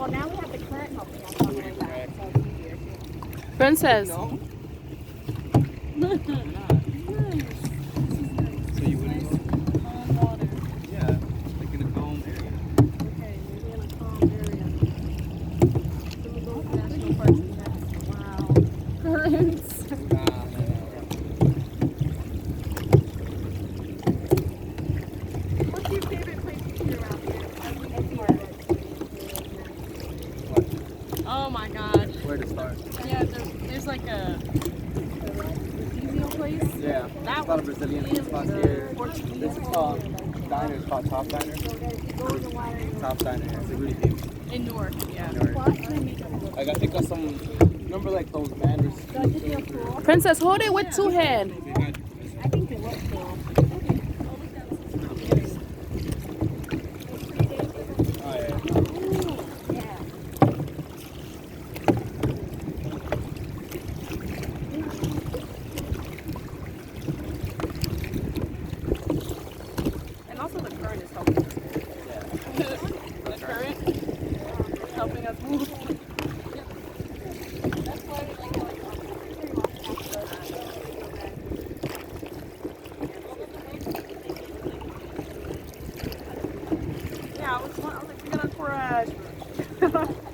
Well, now we have the current helping us on the way back, so it's easier too. Princess. No. Nice. So you wouldn't go? Calm water. Yeah, like in a calm area. Okay, maybe in a calm area. Some of those national parks and that's wow. Currents. Nah. What's your favorite place to eat around here? Oh my gosh. Where to start? Yeah, there's like a Rodizio place. Yeah, That there's a lot of was Brazilian in food spots the here. Portuguese This is called diner. It's called Top Diner. Top Diner. It's really famous. in Newark. Yeah. Like I think of some. Remember like those manders? Princess, hold it with two hands. I think it looks cool. Oh yeah. Yeah. And also the current is helping us. Yeah. The current is helping us move. Yeah, I was like, we got a tour.